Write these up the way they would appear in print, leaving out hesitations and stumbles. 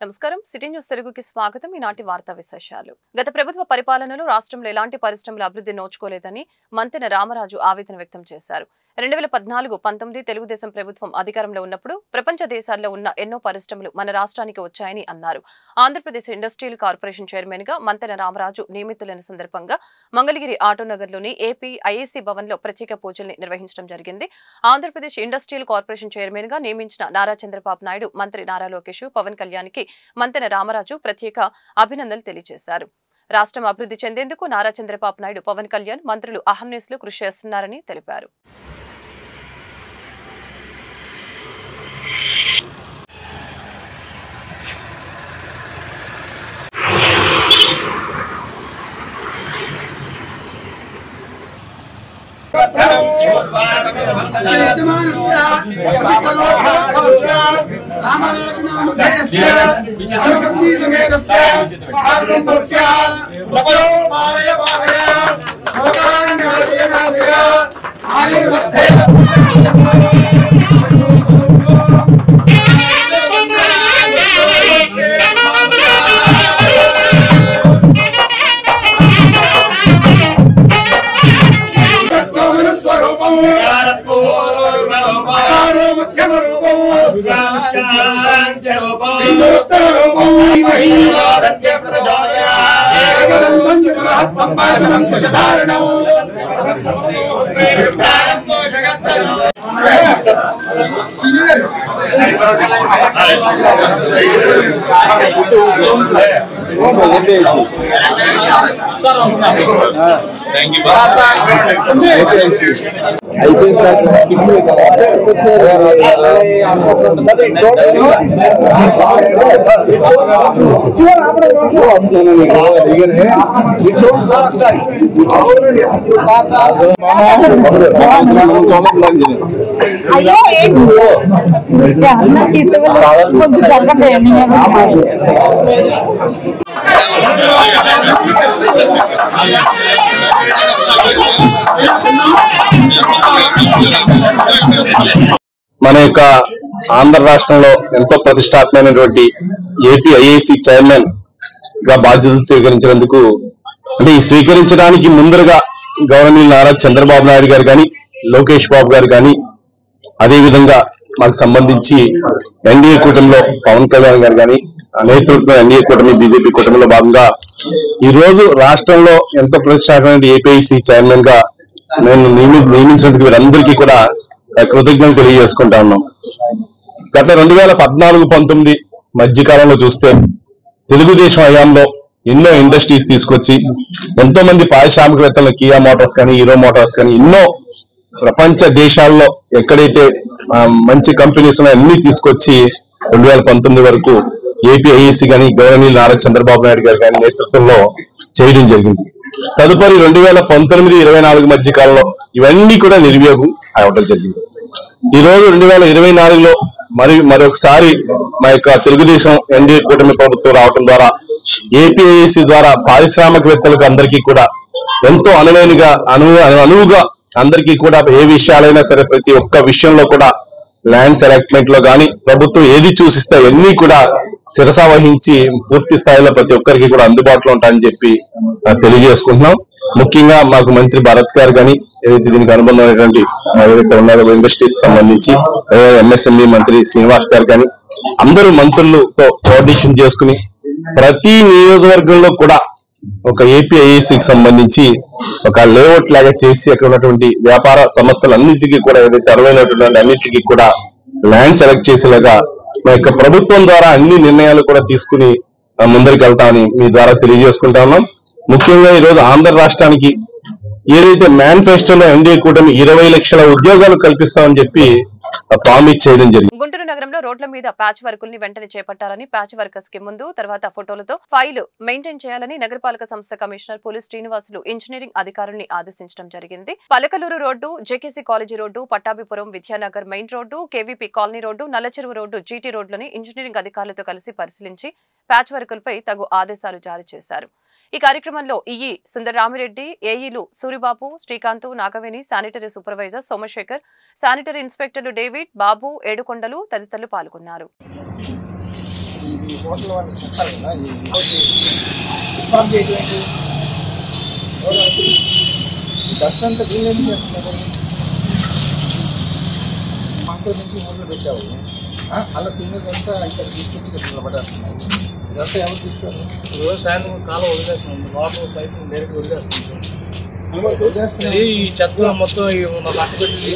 నమస్కారం city news తెలుగుకి స్వాగతం ఈనాటి వార్తా విశేషాలు గత ప్రభుత్వ పరిపాలనలో రాష్ట్రంలో ఎలాంటి పరిశ్రమల అభివృద్ధి నోచుకోలేదని మంతెన రామరాజు ఆవేదన వ్యక్తం చేశారు 2014-19 తెలుగుదేశం ప్రభుత్వం అధికారంలో ఉన్నప్పుడు ప్రపంచ దేశాల్లో ఉన్న ఎన్నో పరిశ్రమలు మన రాష్ట్రానికి వచ్చాయని అన్నారు ఆంధ్రప్రదేశ్ ఇండస్ట్రియల్ కార్పొరేషన్ చైర్మన్ గా మంతెన రామరాజు నియమితులైన సందర్భంగా మంగళగిరి ఆటోనగర్లోని ఏపీ ఐఏసీ భవన్ లో ప్రత్యేక పూజల్ని నిర్వహించడం జరిగింది ఆంధ్రప్రదేశ్ ఇండస్ట్రియల్ కార్పొరేషన్ చైర్మన్ గా నియమించిన నారా చంద్రబాబు నాయుడు మంత్రి నారా లోకేష్ పవన్ కళ్యాణ్ కి మంతెన రామరాజు ప్రత్యేక అభినందనలు తెలియజేశారు రాష్ట్రం అభివృద్ధి చెందేందుకు నారా చంద్రబాబు నాయుడు పవన్ కళ్యాణ్ మంత్రులు అహర్నిశలు కృషి చేస్తున్నారని తెలిపారు మన యొక్క ఆంధ్ర రాష్ట్రంలో ఎంతో ప్రతిష్టాత్మకమైనటువంటి ఏపీ ఐఏసీ చైర్మన్ గా బాధ్యతలు స్వీకరించినందుకు అంటే ఈ స్వీకరించడానికి ముందరగా గవర్నర్ నారా చంద్రబాబు నాయుడు గారు కానీ లోకేష్ బాబు గారు కానీ అదేవిధంగా మాకు సంబంధించి ఎన్డీఏ కూటమిలో పవన్ కళ్యాణ్ గారు కానీ నేతృత్వం ఎన్డీఏ కూటమి బీజేపీ కూటమిలో భాగంగా ఈ రోజు రాష్ట్రంలో ఎంతో ప్రతిష్టాత్మకమైన ఏపీఐసీ చైర్మన్ గా నేను నియమించినందుకు వీరందరికీ కూడా కృతజ్ఞతలు తెలియజేసుకుంటా ఉన్నాం గత 2014-19 మధ్యకాలంలో చూస్తే తెలుగుదేశం హయాంలో ఎన్నో ఇండస్ట్రీస్ తీసుకొచ్చి ఎంతో మంది పారిశ్రామికవేత్తలు కియా మోటార్స్ కానీ హీరో మోటార్స్ కానీ ఎన్నో ప్రపంచ దేశాల్లో ఎక్కడైతే మంచి కంపెనీస్ ఉన్నాయో అన్ని తీసుకొచ్చి 2019 వరకు ఏపీ ఐఏసీ కానీ గవర్నర్ నారా చంద్రబాబు నాయుడు గారు కానీ నేతృత్వంలో చేయడం జరిగింది తదుపరి 2019-24 మధ్య కాలంలో ఇవన్నీ కూడా నిర్వియోగం అవడం జరిగింది ఈ రోజు 2024లో మరొకసారి మా యొక్క తెలుగుదేశం ఎన్డీఏ కూటమి ప్రభుత్వం రావడం ద్వారా ఏపీఐఏసీ ద్వారా పారిశ్రామికవేత్తలకు అందరికీ కూడా ఎంతో అనువుగా అందరికీ కూడా ఏ విషయాలైనా సరే ప్రతి ఒక్క విషయంలో కూడా ల్యాండ్స్ అలాట్మెంట్ లో కానీ ప్రభుత్వం ఏది చూసిస్తే అన్ని కూడా శిరసా వహించి పూర్తి స్థాయిలో ప్రతి ఒక్కరికి కూడా అందుబాటులో ఉంటాయని చెప్పి తెలియజేసుకుంటున్నాం ముఖ్యంగా మాకు మంత్రి భరత్ గారు కానీ ఏదైతే దీనికి అనుబంధమైనటువంటి ఏదైతే ఉన్నారో ఇండస్ట్రీస్ సంబంధించి ఎంఎస్ఎంఈ మంత్రి శ్రీనివాస్ గారు కానీ అందరూ మంత్రులతో కోఆర్డినేషన్ చేసుకుని ప్రతి నియోజకవర్గంలో కూడా ఒక ఏపీ ఐఏసీకి సంబంధించి ఒక లేఅవుట్ లాగా చేసి అక్కడ ఉన్నటువంటి వ్యాపార సంస్థలన్నిటికీ కూడా ఏదైతే అర్హమైనటువంటి అన్నిటికీ కూడా ల్యాండ్ సెలెక్ట్ చేసేలాగా మా యొక్క ప్రభుత్వం ద్వారా అన్ని నిర్ణయాలు కూడా తీసుకుని ముందరికి వెళ్తామని మీ ద్వారా తెలియజేసుకుంటా ఉన్నాం ముఖ్యంగా ఈ రోజు ఆంధ్ర రాష్ట్రానికి ఏదైతే మేనిఫెస్టోలో ఎన్డీఏ కూటమి 20 లక్షల ఉద్యోగాలు కల్పిస్తామని చెప్పి ప్రామిస్ చేయడం జరిగింది. గుంటూరు నగరంలో రోడ్ల మీద ప్యాచ్ వర్కుల్ని వెంటనే చేపట్టాలని ప్యాచ్ వర్కర్స్ కి ముందు తర్వాత ఫోటోలతో ఫైల్ మెయింటైన్ చేయాలని నగరపాలక సంస్థ కమిషనర్ పోలీస్ శ్రీనివాసులు ఇంజనీరింగ్ అధికారుల్ని ఆదేశించడం జరిగింది. Palakaluru road, JKC college road, Pattabhipuram Vidyanagar main road, KVP colony road, Nallacheruvu road, GT రోడ్లని ఇంజనీరింగ్ అధికారులతో కలిసి పరిశీలించి ప్యాచ్ వర్కులపై తగు ఆదేశాలు జారీ చేశారు. ఈ కార్యక్రమంలో ఈఈ సుందరరామిరెడ్డి, ఏఈలు Suribabu, Srikanth, Nagaveni, sanitary supervisor Somasekhar, sanitary ఇన్స్పెక్టర్లు డేవిడ్, బాబు, ఏడుకొండలు తదితరులు పాల్గొన్నారు. హోటల్ వాళ్ళకి చెప్పాలి కదా, ఇన్ఫార్మ్ చేయటువంటి డస్ట్ అంతా క్లీన్ ఎందుకు చేస్తున్నారు? మాకు నుంచి ఊళ్ళో పెట్టావు, అలా తిన్నదంతా ఇక్కడ తీసుకొచ్చి ఇక్కడ నిలబడేస్తున్నారు. ఇదంతా ఎవరు తీస్తారు? రోజు సాయంత్రం కాలం వదిలేస్తున్నాం, లోపల పైపు డైరెక్ట్ వదిలేస్తున్నాం. వదిలేస్తున్నారు. ఈ చెత్త మొత్తం బట్ట పెట్టి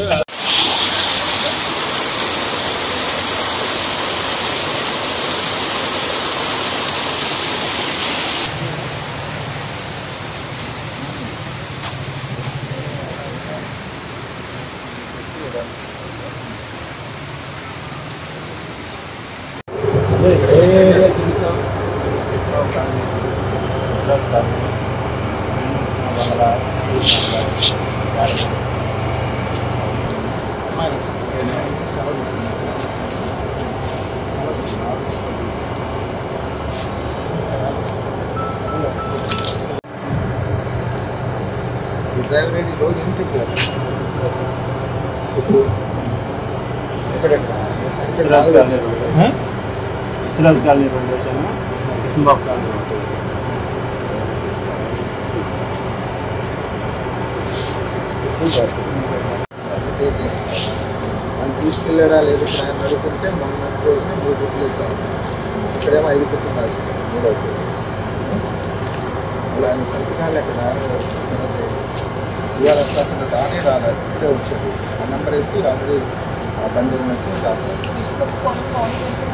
డ్రైవర్ రెడ్డి రోజు ఏం చెప్పారు? ఇతరాజ్ కాలనీ 2 వచ్చాను, కిషన్బాబు కాలనీ 1. మనం తీసుకెళ్ళాడా లేదు ఆయన అడుగుతుంటే మొన్న రోజునే 3 రూపాయలు వేసాము. ఇక్కడేమో 5 కుటుంబాలు 3 అవుతుంది. అలా ఆయన సంతకాలు ఎక్కడ ఇవాళ అసలు రానే రాలేదు, ఇక్కడే వచ్చాడు. ఆ నెంబర్ వేసి ఆల్రెడీ ఆ బండి ఉన్నట్టు రాలేదు కదా.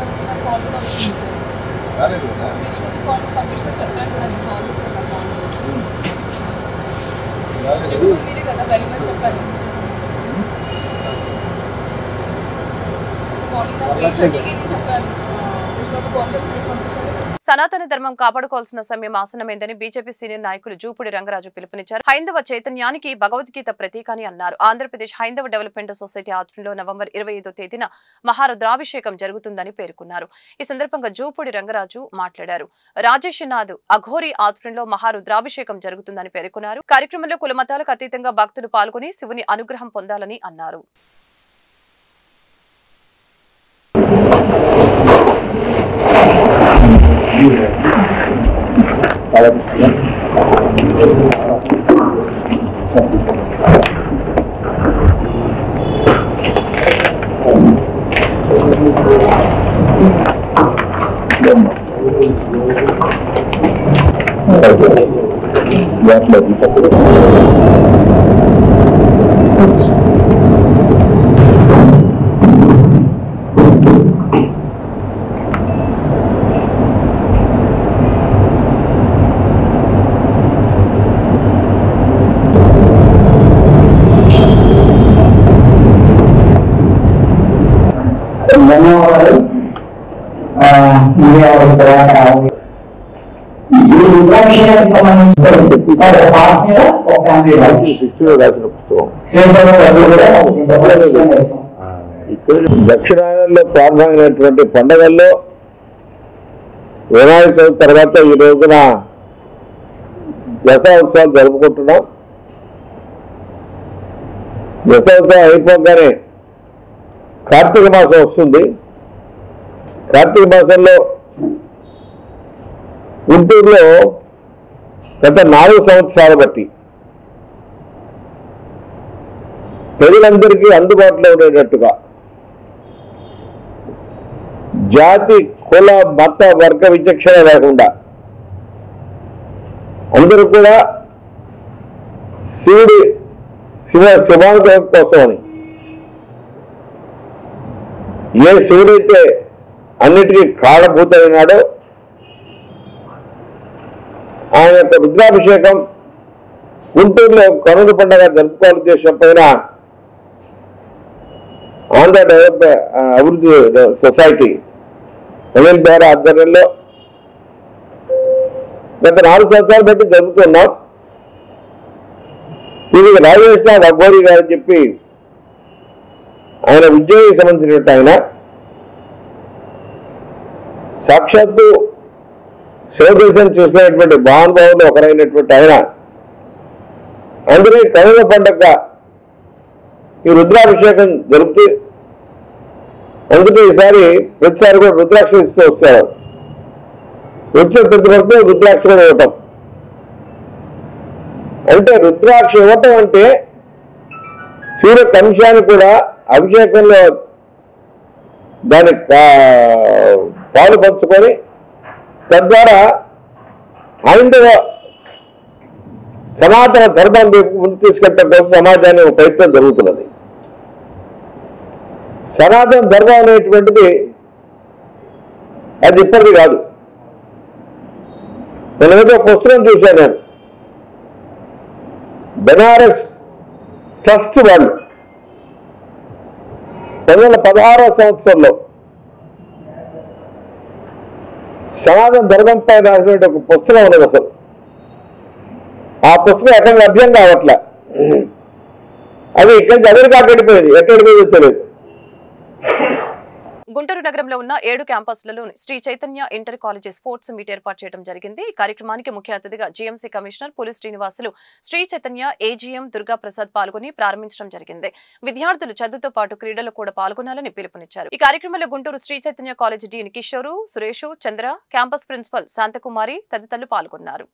సనాతన ధర్మం కాపాడుకోవాల్సిన సమయం ఆసనమైందని బీజేపీ సీనియర్ నాయకులు జూపూడి రంగరాజు పిలుపునిచ్చారు. హైందవ చైతన్యానికి భగవద్గీత ప్రతీక అని అన్నారు. ఆంధ్రప్రదేశ్ హైందవ డెవలప్మెంట్ సొసైటీ ఆధ్వర్యంలో నవంబర్ 25వ తేదీన మహారుద్రాభిషేకం జరుగుతుందని పేర్కొన్నారు. ఈ సందర్భంగా జూపూడి రంగరాజు మాట్లాడారు. రాజేష్ నాథ్ అఘోరి ఆధ్వర్యంలో మహారుద్రాభిషేకం జరుగుతుందని పేర్కొన్నారు. కార్యక్రమంలో కుల మతాలకు అతీతంగా భక్తులు పాల్గొని శివుని అనుగ్రహం పొందాలని అన్నారు. ధన్యవాదాలు. రుద్రాభిషేకానికి సంబంధించిన దక్షిణాయనంలో ప్రారంభమైనటువంటి పండుగల్లో వినాయక చవితి తర్వాత ఈ రోజున దసరా ఉత్సవాలు జరుపుకుంటున్నాం. దసరా ఉత్సవం అయిపోగానే కార్తీక మాసం వస్తుంది. కార్తీక మాసంలో గుంటూరులో గత 4 సంవత్సరాల బట్టి ప్రజలందరికీ అందుబాటులో ఉండేటట్టుగా జాతి కుల మత వర్గ విచక్షణ లేకుండా అందరూ కూడా శివానుగ్రహం కోసమని ఏ శివుడైతే అన్నిటికీ కారణభూతమైనాడో ఆయన యొక్క రుద్రాభిషేకం గుంటూరులో కనుల పండుగ జరుపుకోవాలని ఉద్దేశం పైన ఆంధ్ర అభివృద్ధి సొసైటీ ఎమ్మెల్యే ద్వారా ఆధ్వర్యంలో గత 4 సంవత్సరాలు బట్టి జరుపుకున్నాం. ఇది రాజేష్ నాథ్ అఘోరి గారు అని చెప్పి ఆయన ఉద్యోగికి సంబంధించినట్టు ఆయన సాక్షాత్తు శివదర్శనం చూసినటువంటి మహానుభావులు ఒకరైనటువంటి ఆయన అందుకే కనుల పండుగ ఈ రుద్రాభిషేకం జరుపుతూ అందుకే ఈసారి ప్రతిసారి కూడా రుద్రాక్ష ఇస్తూ వస్తారు. వచ్చిన ప్రతి ఒక్కరు రుద్రాక్ష కూడా ఇవ్వటం. అంటే రుద్రాక్ష ఇవ్వటం అంటే సూర్య కంశాన్ని కూడా అభిషేకంలో దాని పాలు పంచుకొని తద్వారా హైందవ సనాతన ధర్మాన్ని ముందు తీసుకెళ్ళడం కోసం సమాజాన్ని ఒక ప్రయత్నం జరుగుతున్నది. సనాతన ధర్మం అనేటువంటిది అది ఇప్పటిది కాదు. నేను ఏదో పుస్తకం చూశాను, నేను బెనారస్ ట్రస్ట్ వాళ్ళు 2016వ సంవత్సరంలో సనాతన ధర్మంపై రాసినటువంటి ఒక పుస్తకం ఉన్నది. అసలు ఆ పుస్తకం ఎక్కడ లభ్యం కావట్లే. అది ఇక్కడి నుంచి అమెరికా వెళ్ళిపోయింది, ఎక్కడికి పోయిందో తెలియదు. గుంటూరు నగరంలో ఉన్న 7 క్యాంపస్లలో Sri Chaitanya inter college sports meet ఏర్పాటు చేయడం జరిగింది. ఈ కార్యక్రమానికి ముఖ్య అతిథిగా జీఎంసీ కమిషనర్ పులి శ్రీనివాసులు, శ్రీ చైతన్య ఏజీఎం దుర్గా ప్రసాద్ పాల్గొని ప్రారంభించడం జరిగింది. విద్యార్థులు చదువుతో పాటు క్రీడలు కూడా పాల్గొనాలని పిలుపునిచ్చారు. ఈ కార్యక్రమంలో గుంటూరు శ్రీ చైతన్య కాలేజీ డీన్ కిషోరు, సురేష్, చంద్ర, క్యాంపస్ ప్రిన్సిపల్ శాంతకుమారి తదితరులు పాల్గొన్నారు.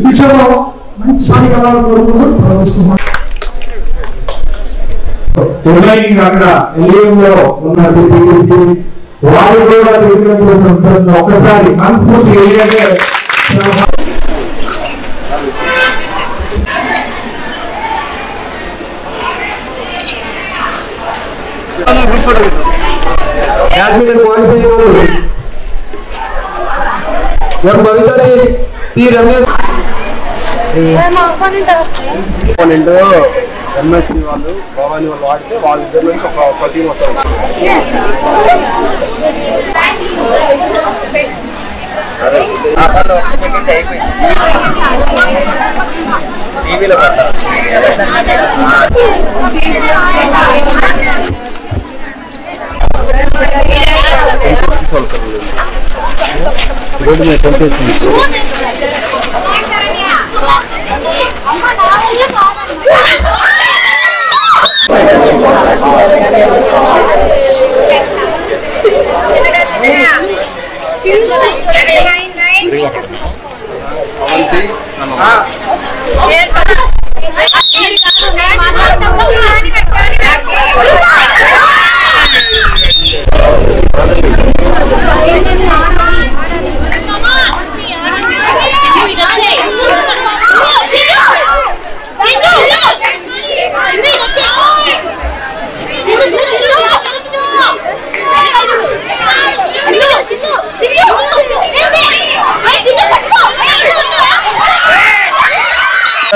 ఫ్యూచర్లో మంచి స్థాయి కళాలు కోరుకుంటూ ప్రవర్తిస్తున్నాం. అక్కడ ఎల్ఏలో ఉన్న వారు కూడా తెలియడం కోసం ఒకసారి మనస్ఫూర్తి బ్యాడ్మింటన్ క్వాలిఫై ఎంఎస్సీ వాళ్ళు భవానీ వాళ్ళు వాడితే వాళ్ళిద్దరి నుంచి ఒక టీం వస్తారు. టీవీలో రోడ్డు మీద పంపిస్తుంది.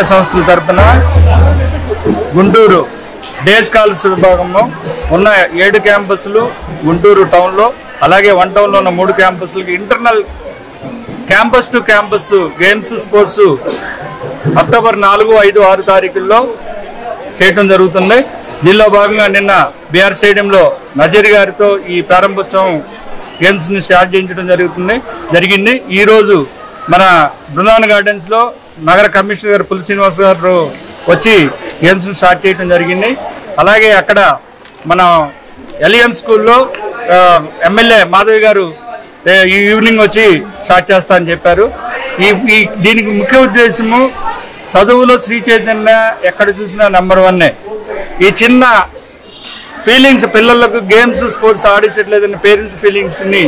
సంస్థల తరఫున గుంటూరు డే స్కాలర్స్ విభాగంలో ఉన్న 7 క్యాంపస్లు గుంటూరు టౌన్లో, అలాగే 1 టౌన్లో ఉన్న 3 క్యాంపస్లకి internal campus to campus games sports October 4, 5, 6 తారీఖుల్లో చేయడం జరుగుతుంది. దీనిలో భాగంగా నిన్న బీఆర్ స్టేడియంలో నజీర్ గారితో ఈ ప్రారంభోత్సవం గేమ్స్ ని స్టార్ట్ చేయించడం జరిగింది. ఈ రోజు మన బృందావన్ గార్డెన్స్ లో నగర కమిషనర్ గారు పులి శ్రీనివాస్ గారు వచ్చి గేమ్స్ ని స్టార్ట్ చేయడం జరిగింది. అలాగే అక్కడ మన ఎల్ఈఎం స్కూల్లో ఎమ్మెల్యే మాధవి గారు ఈ ఈవినింగ్ వచ్చి స్టార్ట్ చేస్తా అని చెప్పారు. దీనికి ముఖ్య ఉద్దేశము చదువులో శ్రీ చైతన్య ఎక్కడ చూసినా నెంబర్ 1. ఈ చిన్న ఫీలింగ్స్, పిల్లలకు గేమ్స్ స్పోర్ట్స్ ఆడించట్లేదని పేరెంట్స్ ఫీలింగ్స్ ని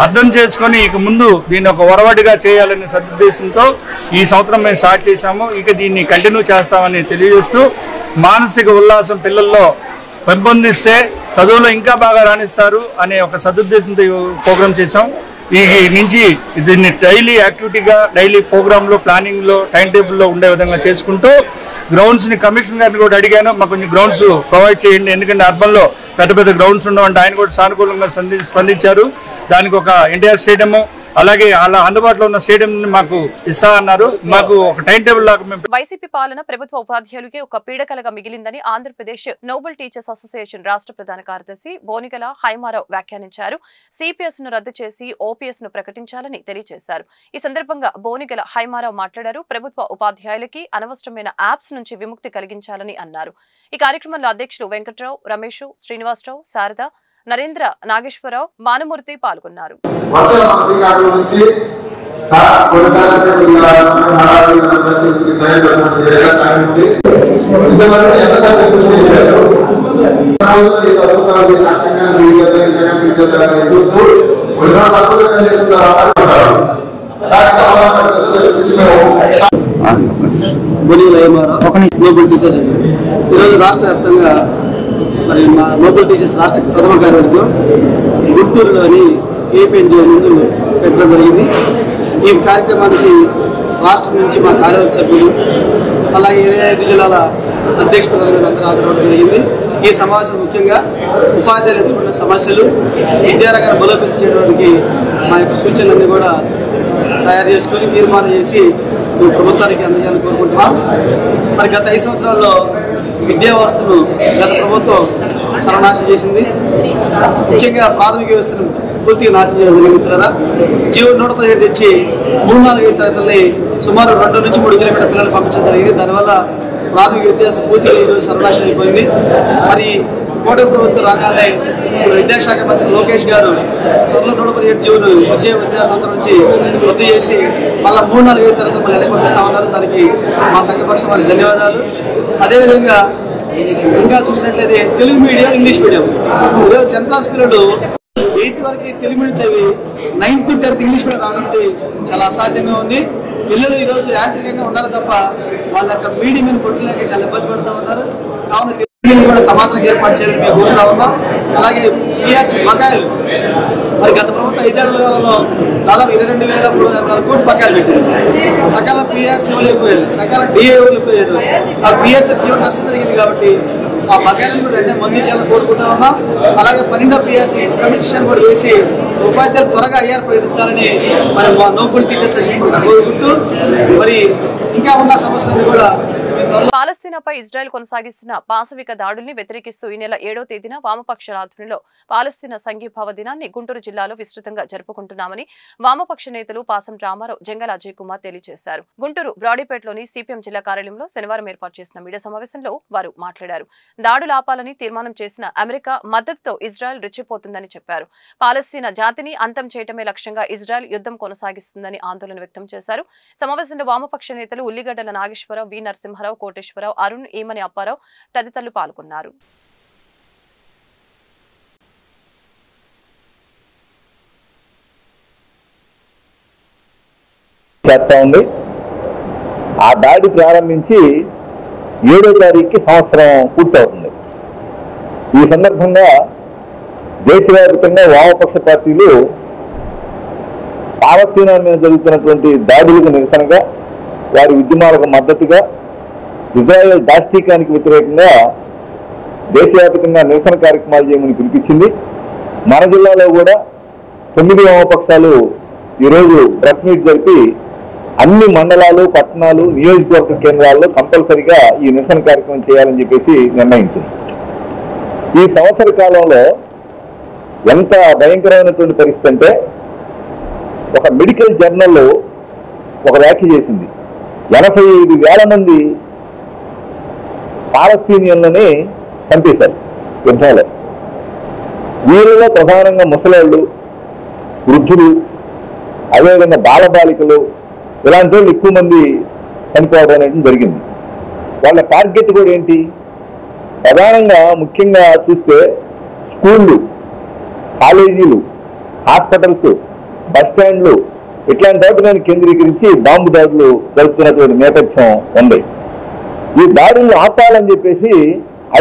అర్థం చేసుకుని ఇక ముందు దీన్ని ఒక ఒరవడిగా చేయాలనే సదుద్దేశంతో ఈ సంవత్సరం మేము స్టార్ట్ చేశాము. ఇక దీన్ని కంటిన్యూ చేస్తామని తెలియజేస్తూ మానసిక ఉల్లాసం పిల్లల్లో పెంపొందిస్తే చదువులో ఇంకా బాగా రాణిస్తారు అనే ఒక సదుద్దేశంతో ప్రోగ్రామ్ చేశాం. ఈ నుంచి దీన్ని డైలీ యాక్టివిటీగా, డైలీ ప్రోగ్రామ్ లో, ప్లానింగ్ లో, టైం టేబుల్ లో ఉండే విధంగా చేసుకుంటూ గ్రౌండ్స్ ని కమిషనర్ గారిని కూడా అడిగాను, మాకు కొంచెం గ్రౌండ్స్ ప్రొవైడ్ చేయండి, ఎందుకంటే అర్బన్ లో పెద్ద పెద్ద గ్రౌండ్స్ ఉండవంటే ఆయన కూడా సానుకూలంగా స్పందించారు. దానికి ఒక ఎన్టీఆర్ స్టేడియం అలాగే అలా అందుబాటులో ఉన్న స్టేడియం మాకు ఇస్తా అన్నారు. మాకు ఒక టైం టేబుల్ లాగా మేము వైసీపీ పాలన ప్రభుత్వ ఉపాధ్యాయులకి ఒక పీడకలగా మిగిలిందని ఆంధ్రప్రదేశ్ నోబెల్ టీచర్స్ అసోసియేషన్ రాష్ట్ర ప్రధాన కార్యదర్శి బోనిగల హైమారావు వ్యాఖ్యానించారు. సిపిఎస్ ను రద్దు చేసి ఓపీఎస్ ను ప్రకటించాలని తెలియజేశారు. ఈ సందర్భంగా బోనిగల హైమారావు మాట్లాడారు. ప్రభుత్వ ఉపాధ్యాయులకి అనవసరమైన యాప్స్ నుంచి విముక్తి కలిగించాలని అన్నారు. ఈ కార్యక్రమంలో అధ్యక్షులు వెంకట్రావు, రమేష్, శ్రీనివాసరావు, శారద, నరేంద్ర, నాగేశ్వరరావు, భానుమూర్తి పాల్గొన్నారు. ఈరోజు రాష్ట్ర వ్యాప్తంగా మరి మా నోబెల్ టీచర్స్ రాష్ట్ర ప్రథమ కార్యవర్గం గుంటూరులోని ఏపీఎన్జిఓ ముందు పెట్టడం జరిగింది. ఈ కార్యక్రమానికి రాష్ట్రం నుంచి మా కార్యవర్గ సభ్యులు అలాగే 25 జిల్లాల అధ్యక్ష ప్రధానంగా అందరూ హాజరవడం జరిగింది. ఈ సమావేశం ముఖ్యంగా ఉపాధ్యాయులు ఎదుర్కొన్న సమస్యలు, విద్యారంగాన్ని బలోపేతం చేయడానికి మా యొక్క సూచనలన్నీ కూడా తయారు చేసుకొని తీర్మానం చేసి ప్రభుత్వానికి అందజేయాలని కోరుకుంటున్నాం. మరి గత 5 సంవత్సరాల్లో విద్యా వ్యవస్థను గత ప్రభుత్వం సర్వనాశనం చేసింది. ముఖ్యంగా ప్రాథమిక వ్యవస్థను పూర్తిగా నాశనం చేయడం జరిగింది. మిత్రులారా, జీవో 117 తెచ్చి 3-4 తరగతుల్ని సుమారు 2 నుంచి 3 కిలోమీటర్ల పిల్లలు పంపించడం జరిగింది. దానివల్ల ప్రాథమిక విద్యాభ్యాసం పూర్తిగా ఈరోజు సర్వనాశనం అయిపోయింది. మరి కోటమి ప్రభుత్వం రాగానే విద్యాశాఖ మంత్రి లోకేష్ గారు త్వరలో 117 జీవోను విద్యా సంవత్సరం నుంచి రద్దు చేసి మళ్ళీ 3-4 తరగతులు మళ్ళీ వెనక్కి పంపిస్తామన్నారు. దానికి మా సంఘపక్షం వారికి ధన్యవాదాలు. అదేవిధంగా ఇంకా చూసినట్లయితే తెలుగు మీడియం, ఇంగ్లీష్ మీడియం ఈరోజు 10th క్లాస్ పిల్లలు 8th వరకు తెలుగు మీడియం చదివి 9th to 10th English medium రావడానికి చాలా అసాధ్యంగా ఉంది. పిల్లలు ఈరోజు యాంత్రికంగా ఉన్నారు తప్ప వాళ్ళ యొక్క మీడియం కొట్టలేక చాలా ఇబ్బంది పడుతూ ఉన్నారు. కావున తెలుగు కూడా సమాంతరం ఏర్పాటు చేయాలని మేము కోరుతా ఉన్నాం. అలాగే పిఆర్సీ బకాయిలు మరి గత ప్రభుత్వం 5 ఏళ్ల కాలంలో దాదాపు 22,340 కోట్లు బకాయిలు పెట్టారు. సకాల పిఆర్సీ ఇవ్వలేకపోయారు, సకాల డిఏ ఇవ్వలేకపోయారు. ఆ పిఆర్సీ తీవ్ర నష్టం జరిగింది కాబట్టి ఆ బకాయిలను కూడా వెంటనే మంజూరు చేయాలని కోరుకుంటా ఉన్నాం. అలాగే 12వ పిఆర్సీ కమిషన్ కూడా వేసి ఉపాధ్యాయులు త్వరగా ఐఆర్ ప్రకటించాలని మరి మా నోబెల్ టీచర్స్ అసోసియేషన్ కోరుకుంటూ మరి ఇంకా ఉన్న సమస్యలన్నీ కూడా పాలస్తీనాపై ఇజ్రాయెల్ కొనసాగిస్తున్న పాశవిక దాడుల్ని వ్యతిరేకిస్తూ ఈ నెల 7వ తేదీన వామపక్షాల ఆధ్వర్యంలో పాలస్తీనా సంఘీభావ దినాన్ని గుంటూరు జిల్లాలో విస్తృతంగా జరుపుకుంటున్నామని వామపక్ష నేతలు పాసం రామారావు, జంగల అజయ్ కుమార్ తెలియజేశారు. గుంటూరు బ్రాడీపేటలోని సిపిఎం జిల్లా కార్యాలయంలో శనివారం ఏర్పాటు చేసిన మీడియా సమావేశంలో వారు మాట్లాడారు. దాడులు ఆపాలని తీర్మానం చేసిన అమెరికా మద్దతుతో ఇజ్రాయెల్ రెచ్చిపోతుందని చెప్పారు. పాలస్తీనా జాతిని అంతం చేయటమే లక్ష్యంగా ఇజ్రాయెల్ యుద్ధం కొనసాగిస్తుందని ఆందోళన వ్యక్తం చేశారు. సమావేశంలో వామపక్ష నేతలు ఉల్లిగడ్డల నాగేశ్వరరావు, వి నరసింహారావు, కోటేశ్వరరావు, అరుణ్, ఈమని అప్పారావు తదితరులు పాల్గొన్నారు. చేస్తా ఉంది. ఆ దాడి ప్రారంభించి 7వ తారీఖుకి సంవత్సరం పూర్తవుతుంది. ఈ సందర్భంగా దేశవ్యాప్తంగా వామపక్ష పార్టీలు పాలస్తీనా మీద జరుగుతున్నటువంటి దాడులకు నిరసనగా, వారి ఉద్యమాలకు మద్దతుగా, ఇజ్రాయెల్ దాష్టీకానికి వ్యతిరేకంగా దేశవ్యాప్తంగా నిరసన కార్యక్రమాలు చేయమని పిలిపించింది. మన జిల్లాలో కూడా 9 వామపక్షాలు ఈరోజు ప్రెస్ మీట్ జరిపి అన్ని మండలాలు, పట్టణాలు, నియోజకవర్గ కేంద్రాల్లో కంపల్సరిగా ఈ నిరసన కార్యక్రమం చేయాలని చెప్పేసి నిర్ణయించింది. ఈ సంవత్సర కాలంలో ఎంత భయంకరమైనటువంటి పరిస్థితి అంటే, ఒక మెడికల్ జర్నల్లో ఒక వ్యాఖ్య చేసింది, 85,000 మంది పాలస్తీనియన్లని చంపేశారు యుద్ధంలో. వీరిలో ప్రధానంగా ముసలాళ్ళు, వృద్ధులు, అదేవిధంగా బాలబాలికలు, ఇలాంటి వాళ్ళు ఎక్కువ మంది చనిపోవడం అనేది జరిగింది. వాళ్ళ టార్గెట్ కూడా ఏంటి, ప్రధానంగా ముఖ్యంగా చూస్తే స్కూళ్ళు, కాలేజీలు, హాస్పిటల్స్, బస్ స్టాండ్లు ఇట్లాంటి వాటిని కేంద్రీకరించి బాంబు దాడులు జరుపుతున్నటువంటి నేపథ్యం ఉంది. ఈ దాడులను ఆపాలని చెప్పేసి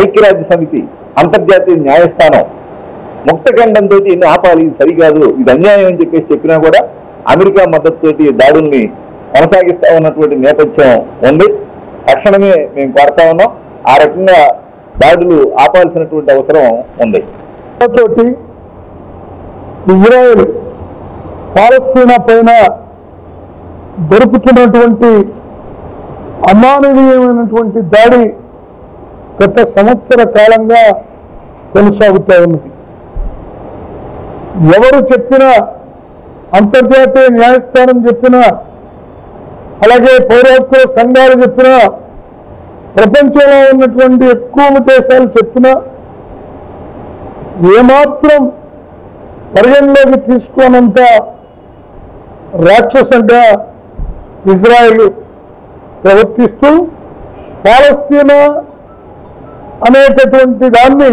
ఐక్యరాజ్య సమితి, అంతర్జాతీయ న్యాయస్థానం ముక్తఖండంతో ఎన్ని ఆపాలి, ఇది సరికాదు, ఇది అన్యాయం అని చెప్పేసి చెప్పినా కూడా అమెరికా మద్దతుతోటి దాడుల్ని కొనసాగిస్తా ఉన్నటువంటి నేపథ్యం ఉంది. తక్షణమే మేము కోరుతా ఉన్నాం, ఆ రకంగా దాడులు ఆపాల్సినటువంటి అవసరం ఉంది. తోటి ఇజ్రాయెల్ పాలస్తీనా పైన జరుపుతున్నటువంటి అమానవీయమైనటువంటి దాడి గత సంవత్సర కాలంగా కొనసాగుతూ ఉన్నది. ఎవరు చెప్పినా, అంతర్జాతీయ న్యాయస్థానం చెప్పినా, అలాగే పౌర హక్కుల సంఘాలు చెప్పినా, ప్రపంచంలో ఉన్నటువంటి ఎక్కువ దేశాలు చెప్పినా ఏమాత్రం పరిగణలోకి తీసుకోనంత రాక్షసంగా ఇజ్రాయెల్ ప్రవర్తిస్తూ పాలస్తీనా అనేటటువంటి దాన్ని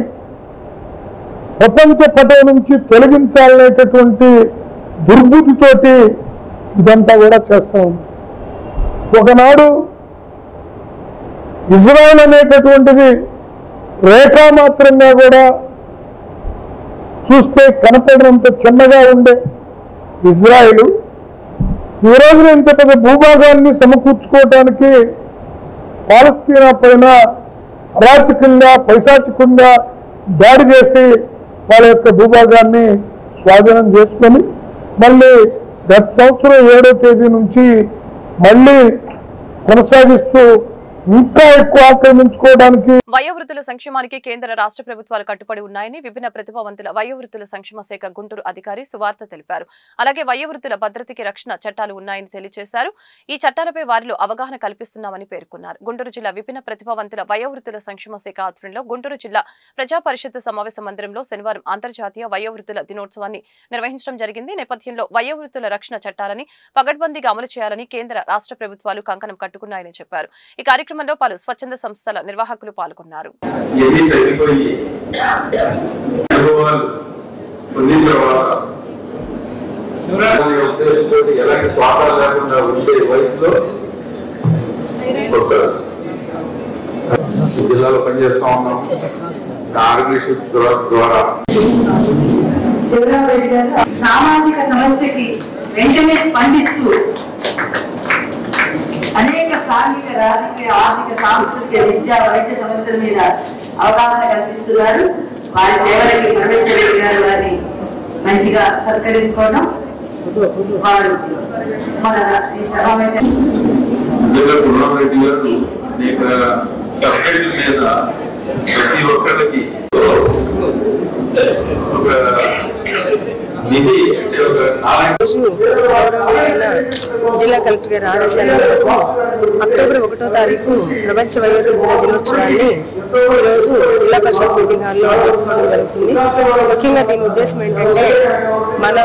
ప్రపంచ పటం నుంచి తొలగించాలనేటటువంటి దుర్బుద్ధితోటి ఇదంతా కూడా చేస్తూ ఉంది. ఒకనాడు ఇజ్రాయెల్ అనేటటువంటిది రేఖామాత్రంగా కూడా చూస్తే కనపడినంత చిన్నగా ఉండే ఇజ్రాయెల్ ఈ రోజున ఇంత పెద్ద భూభాగాన్ని సమకూర్చుకోవడానికి పాలస్తీనా పైన అరాచకంగా, పైశాచికంగా దాడి చేసి వాళ్ళ యొక్క భూభాగాన్ని స్వాధీనం చేసుకొని మళ్ళీ గత సంవత్సరం 7వ తేదీ నుంచి మళ్ళీ కొనసాగిస్తూ ఇంకా ఎక్కువ ఆక్రమించుకోవడానికి. వయోవృద్ధుల సంక్షేమానికి కేంద్ర రాష్ట్ర ప్రభుత్వాలు కట్టుబడి ఉన్నాయని విభిన్న ప్రతిభావంతుల వయోవృద్ధుల సంక్షేమ శాఖ గుంటూరు అధికారి సువార్త తెలిపారు. అలాగే వయోవృద్ధుల భద్రతకి రక్షణ చట్టాలు ఉన్నాయని తెలియజేశారు. ఈ చట్టాలపై వారిలో అవగాహన కల్పిస్తున్నామని పేర్కొన్నారు. గుంటూరు జిల్లా విభిన్న ప్రతిభావంతుల వయోవృద్ధుల సంక్షేమ శాఖ ఆధ్వర్యంలో గుంటూరు జిల్లా ప్రజా పరిషత్ సమావేశ మందిరంలో శనివారం అంతర్జాతీయ వయోవృద్ధుల దినోత్సవాన్ని నిర్వహించడం జరిగింది. నేపథ్యంలో వయోవృద్ధుల రక్షణ చట్టాలని పగడ్బందీగా అమలు చేయాలని కేంద్ర రాష్ట్ర ప్రభుత్వాలు కంకణం కట్టుకున్నాయని చెప్పారు. ఈ కార్యక్రమంలో పలు స్వచ్ఛంద సంస్థల నిర్వాహకులు పాల్గొన్నారు. జిల్లాలో పనిచేస్తా ఉన్నాం. ఆర్గనైజేషన్స్ ద్వారా సామాజిక సమస్యకి వెంటనే స్పందిస్తూ అనేక సాంఘిక, రాజకీయ, ఆర్థిక, సాంస్కృతిక, విద్యా, వైద్య సమస్యల మీద అవగాహన కల్పిస్తున్నారు. వారి సేవలకి పరమేశ్వర గారు వారిని మంచిగా సత్కరించుకోవడం వారు మన ఈ సమావేశం సబ్జెక్టుల మీద ప్రతి ఒక్కరికి ఒక నిధి అంటే ఒక జిల్లా కలెక్టర్ గారి ఆదేశాల మేరకు అక్టోబర్ 1వ తారీఖు ప్రపంచ వయోవృద్ధుల దినోత్సవాన్ని ఈరోజు జిల్లా పరిషత్ మీటింగ్ హాల్లో జరుపుకోవడం జరుగుతుంది. ముఖ్యంగా దీని ఉద్దేశం ఏంటంటే మన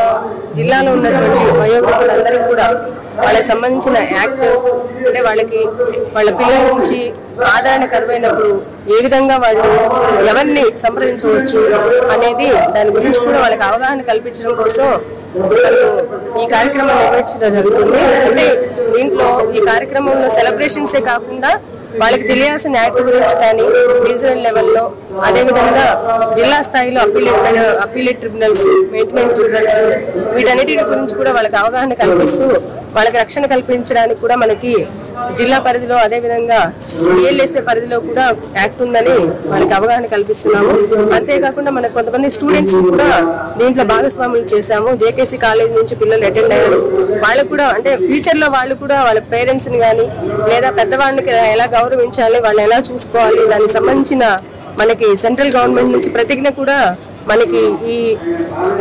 జిల్లాలో ఉన్నటువంటి వయోవృద్ధులందరికీ కూడా వాళ్ళకి సంబంధించిన యాక్ట్ అంటే వాళ్ళకి వాళ్ళ పిల్లల నుంచి ఆదరణ కరువైనప్పుడు ఏ విధంగా వాళ్ళు ఎవరిని సంప్రదించవచ్చు అనేది దాని గురించి కూడా వాళ్ళకి అవగాహన కల్పించడం కోసం ఈ కార్యక్రమం నిర్వహించడం జరుగుతుంది. అంటే దీంట్లో ఈ కార్యక్రమంలో సెలబ్రేషన్సే కాకుండా వాళ్ళకి తెలియాల్సిన యాక్ట్ గురించి కానీ డివిజనల్ లెవెల్లో, అదేవిధంగా జిల్లా స్థాయిలో అప్పీలేట్ ట్రిబ్యునల్స్, మెయింటెనెన్స్ ట్రిబ్యునల్స్ వీటన్నిటి గురించి కూడా వాళ్ళకి అవగాహన కల్పిస్తూ వాళ్ళకి రక్షణ కల్పించడానికి కూడా మనకి జిల్లా పరిధిలో అదేవిధంగా ఏఎల్ఎస్ఏ పరిధిలో కూడా యాక్ట్ ఉందని వాళ్ళకి అవగాహన కల్పిస్తున్నాము. అంతేకాకుండా మనకు కొంతమంది స్టూడెంట్స్ కూడా దీంట్లో భాగస్వాములు చేశాము. జేకేసీ కాలేజ్ నుంచి పిల్లలు అటెండ్ అయ్యారు. వాళ్ళకు కూడా అంటే ఫ్యూచర్ లో వాళ్ళు కూడా వాళ్ళ పేరెంట్స్ ని కానీ లేదా పెద్దవాళ్ళకి ఎలా గౌరవించాలి, వాళ్ళు ఎలా చూసుకోవాలి, దానికి సంబంధించిన మనకి సెంట్రల్ గవర్నమెంట్ నుంచి ప్రతిజ్ఞ కూడా మనకి ఈ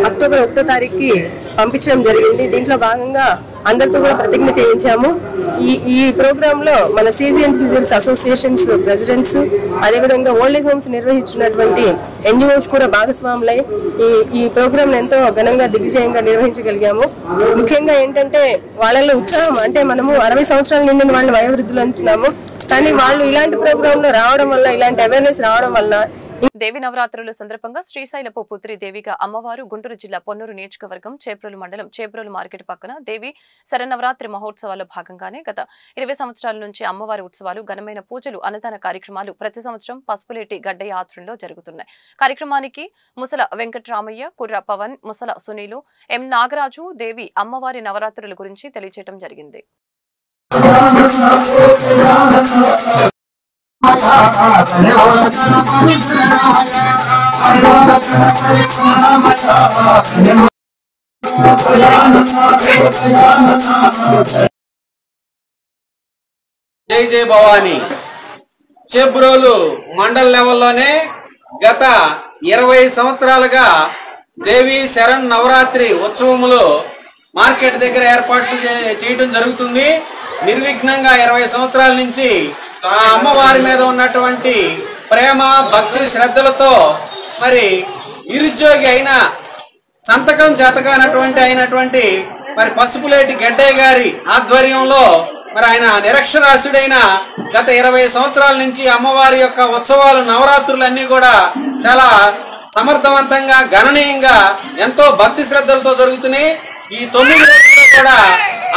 అక్టోబర్ 1వ తారీఖుకి పంపించడం జరిగింది. దీంట్లో భాగంగా అందరితో కూడా ప్రతిజ్ఞ చేయించాము. ఈ ప్రోగ్రామ్ లో మన సీనియర్ సిటిజన్స్ అసోసియేషన్స్ ప్రెసిడెంట్స్, అదేవిధంగా ఓల్డ్ ఏజ్ హోమ్స్ నిర్వహించినటువంటి ఎన్జిఓస్ కూడా భాగస్వాములై ఈ ప్రోగ్రామ్ ఎంతో ఘనంగా దిగ్విజయంగా నిర్వహించగలిగాము. ముఖ్యంగా ఏంటంటే వాళ్ళలో ఉత్సాహం, అంటే మనము 60 సంవత్సరాల నిండిన వాళ్ళని వయోవృద్ధులు అంటున్నాము, కానీ వాళ్ళు ఇలాంటి ప్రోగ్రామ్ లో రావడం వల్ల, ఇలాంటి అవేర్నెస్ రావడం వల్ల దేవి నవరాత్రుల సందర్భంగా శ్రీశైలపు పుత్రి దేవిగా అమ్మవారు గుంటూరు జిల్లా పొన్నూరు నియోజకవర్గం చేబ్రోలు మండలం చేబ్రోలు మార్కెట్ పక్కన దేవి శరన్నవరాత్రి మహోత్సవాల్లో భాగంగానే గత 20 సంవత్సరాల నుంచి అమ్మవారి ఉత్సవాలు, ఘనమైన పూజలు, అన్నదాన కార్యక్రమాలు ప్రతి సంవత్సరం పసుపులేటి గడ్డయ్య ఆధ్వర్యంలో జరుగుతున్నాయి. కార్యక్రమానికి ముసల వెంకట్రామయ్య, కుర్ర పవన్, ముసల సునీలు, ఎం నాగరాజు దేవి అమ్మవారి నవరాత్రుల గురించి తెలియజేయడం జరిగింది. జై జై భవాని చేబ్రోలు మండల్ లెవెల్లోనే గత 20 సంవత్సరాలుగా దేవి శరణ్ నవరాత్రి ఉత్సవములు మార్కెట్ దగ్గర ఏర్పాటు చేయడం జరుగుతుంది. నిర్విఘ్నంగా 20 సంవత్సరాల నుంచి ఆ అమ్మవారి మీద ఉన్నటువంటి ప్రేమ, భక్తి, శ్రద్ధలతో మరి నిరుద్యోగి అయిన సంతకం అయినటువంటి మరి పసుపులేటి గడ్డయ్య గారి ఆధ్వర్యంలో మరి ఆయన నిరక్షరాస్యుడైన గత 20 సంవత్సరాల నుంచి అమ్మవారి యొక్క ఉత్సవాలు, నవరాత్రులన్నీ కూడా చాలా సమర్థవంతంగా, గణనీయంగా, ఎంతో భక్తి శ్రద్ధలతో జరుగుతున్నాయి. ఈ 9 రోజుల్లో కూడా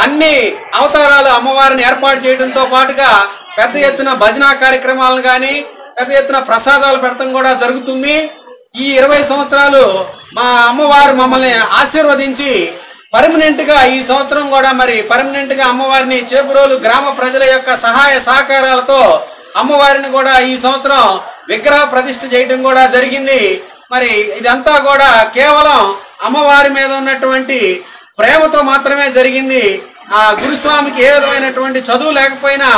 అన్ని అవతారాలు అమ్మవారిని ఏర్పాటు చేయడంతో పాటుగా పెద్ద ఎత్తున భజనా కార్యక్రమాలను గాని, పెద్ద ఎత్తున ప్రసాదాలు పెట్టడం కూడా జరుగుతుంది. ఈ 20 సంవత్సరాలు మా అమ్మవారు మమ్మల్ని ఆశీర్వదించి పర్మనెంట్ గా ఈ సంవత్సరం కూడా మరి పర్మనెంట్ గా అమ్మవారిని చేబ్రోలు గ్రామ ప్రజల యొక్క సహాయ సహకారాలతో అమ్మవారిని కూడా ఈ సంవత్సరం విగ్రహ ప్రతిష్ఠ చేయడం కూడా జరిగింది. మరి ఇదంతా కూడా కేవలం అమ్మవారి మీద ఉన్నటువంటి ప్రేమతో మాత్రమే జరిగింది. ఆ గురుస్వామికి ఏ విధమైనటువంటి చదువు లేకపోయినా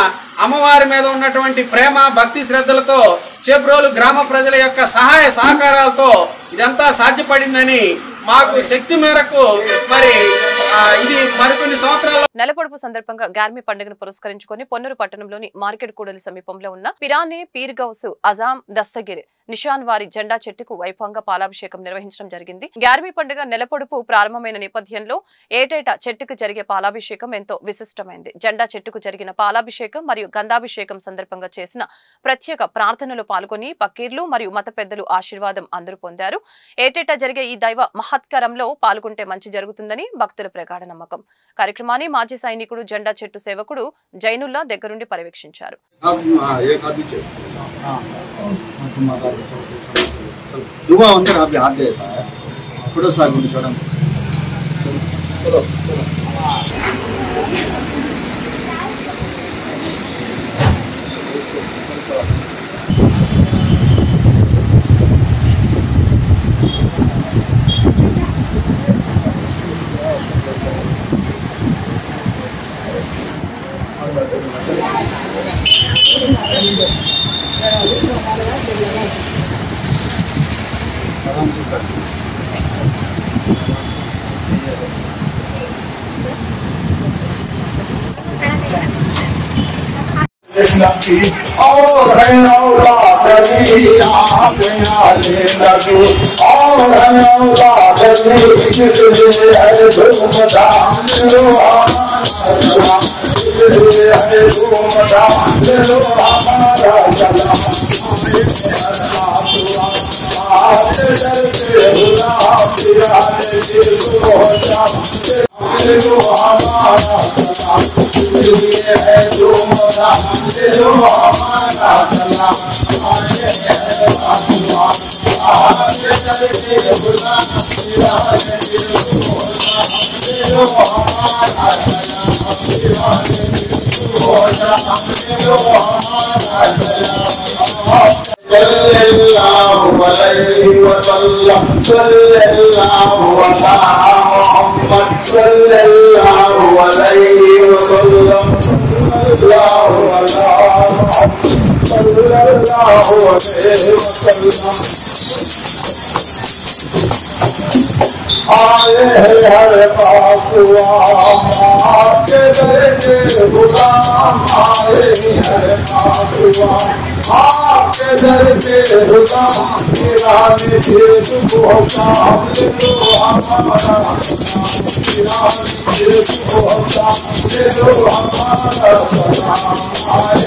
అమ్మవారి మీద ఉన్నటువంటి ప్రేమ, భక్తి శ్రద్ధలతో చేబ్రోలు గ్రామ ప్రజల యొక్క సహాయ సహకారాలతో ఇదంతా సాధ్యపడిందని మాకు శక్తి మేరకు మరి ఇది మరికొన్ని సంవత్సరాలు. నెలపొడుపు సందర్భంగా గార్మి పండుగను పురస్కరించుకుని పొన్నూరు పట్టణంలోని మార్కెట్ కూడలి సమీపంలో ఉన్న పిరానే పీర్ గౌస్ అజాం దస్తగిరి నిషాన్ వారి జెండా చెట్టుకు వైభవంగా పాలాభిషేకం నిర్వహించడం జరిగింది. గార్మి పండుగ నెలపొడుపు ప్రారంభమైన నేపథ్యంలో ఏటేటా చెట్టుకు జరిగే పాలాభిషేకం ఎంతో విశిష్టమైంది. జెండా చెట్టుకు జరిగిన పాలాభిషేకం మరియు గంధాభిషేకం సందర్భంగా చేసిన ప్రత్యేక ప్రార్థనలో పాల్గొని పకీర్లు మరియు మత పెద్దలు ఆశీర్వాదం అందరూ పొందారు. ఏటేటా జరిగే ఈ దైవ మహత్కరంలో పాల్గొంటే మంచి జరుగుతుందని భక్తుల ప్రగాఢ నమ్మకం. కార్యక్రమాన్ని మాజీ సైనికుడు, జెండా చెట్టు సేవకుడు జైనుల్లా దగ్గరుండి పర్యవేక్షించారు. दुआ अंदर आप हाथ दे साहब फोटो साहब छोड़ा आए हर पासुआ के दर के गुलाम आए हर पासुआ आपके दर के गुलाम मेरा निषेध होता तो हमारा मेरा निषेध होता तो हमारा आए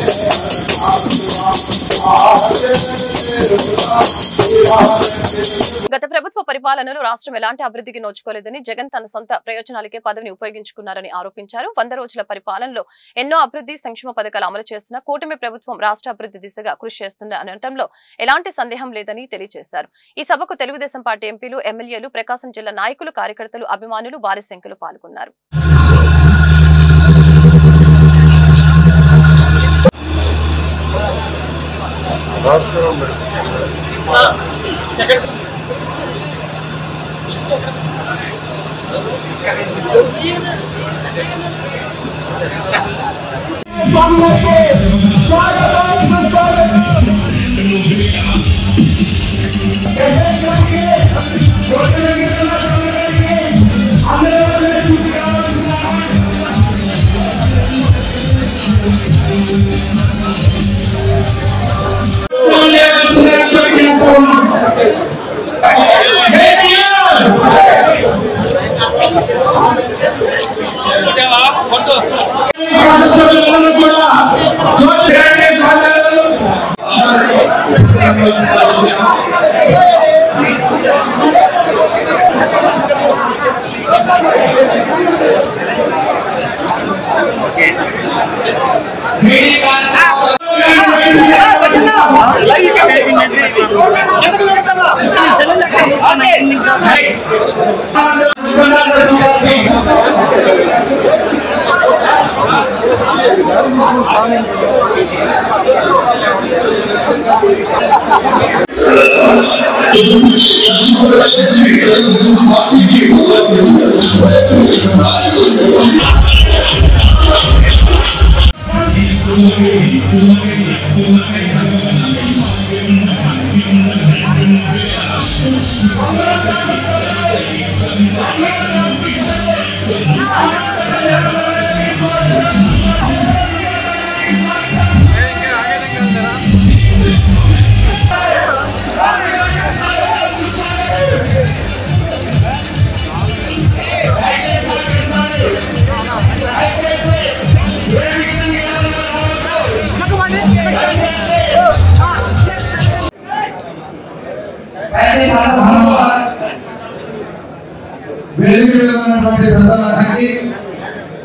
గత ప్రభుత్వ పరిపాలనలో రాష్ట్రం ఎలాంటి అభివృద్ధికి నోచుకోలేదని జగన్ తన సొంత ప్రయోజనాలకే పదవిని ఉపయోగించుకున్నారని ఆరోపించారు. 100 రోజుల పరిపాలనలో ఎన్నో అభివృద్ధి సంక్షేమ పథకాలు అమలు చేస్తున్న కూటమి ప్రభుత్వం రాష్ట్ర అభివృద్ధి దిశగా కృషి చేస్తుంది అనడంలో ఎలాంటి సందేహం లేదని తెలియజేశారు. ఈ సభకు తెలుగుదేశం పార్టీ ఎంపీలు, ఎమ్మెల్యేలు, ప్రకాశం జిల్లా నాయకులు, కార్యకర్తలు, అభిమానులు భారీ సంఖ్యలో పాల్గొన్నారు.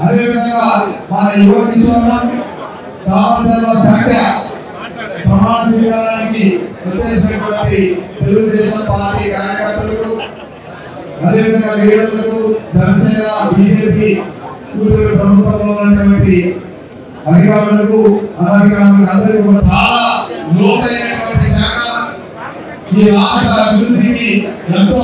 అదేవిధంగా మన యువ కిషోరం సంఖ్య ప్రమాణ స్వీకారానికి వచ్చేసినటువంటి తెలుగుదేశం పార్టీ కార్యకర్తలకు, అదేవిధంగా లీడర్లకు, జనసేన, బీజేపీ ప్రభుత్వంలో ఉన్నటువంటి అధికారులకు, అనధికారులకు అందరికీ కూడా చాలా లోతైనటువంటి శాఖ ఈ రాష్ట్ర అభివృద్ధికి ఎంతో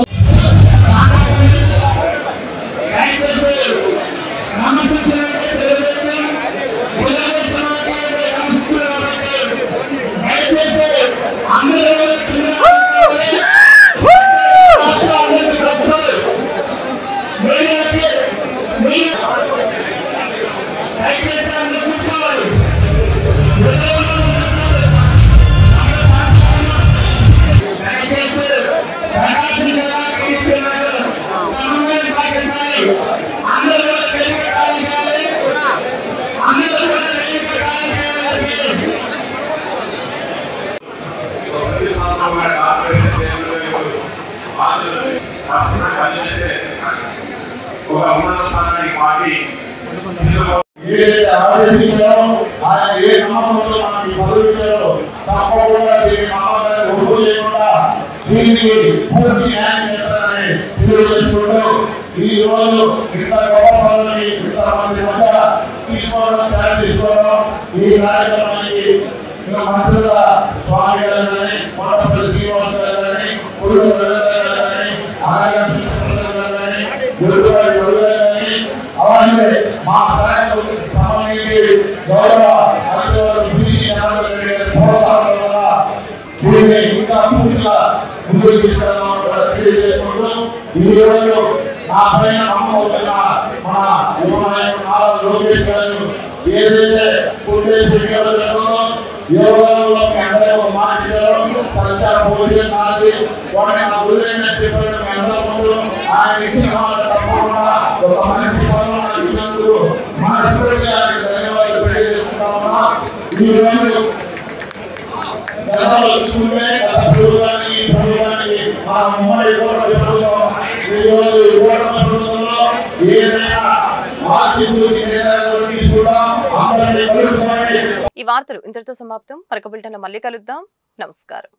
ఇంకా పూర్తిగా ముందుకు తీసుకెళ్దామని తెలియజేసుకుంటూ ఈ నా పైన నమ్మకం మన యువ నాయకుడు నారా లోకేష్ గారు ఏదైతే పుట్టే పిల్లలను యోగాలో అందరూ మాట్లాడారు సత్య పోషణ నాది వాడిని నా గురువైన చెప్పిన మీ అందరూ ఆయన ఇచ్చిన తప్పకుండా ఒక మంచి పదవులు ఇచ్చినందుకు మనస్ఫూర్తిగా ధన్యవాదాలు తెలియజేస్తున్నామన్నా. ఈ రోజు గతంలో చూసుకుంటే గత ప్రభుత్వానికి ఆ ఉమ్మడి ప్రభుత్వం ఏదైనా ఈ వార్తలు ఇంతటితో సమాప్తం. మరొక బులెటిన్లో మళ్ళీ కలుద్దాం. నమస్కారం.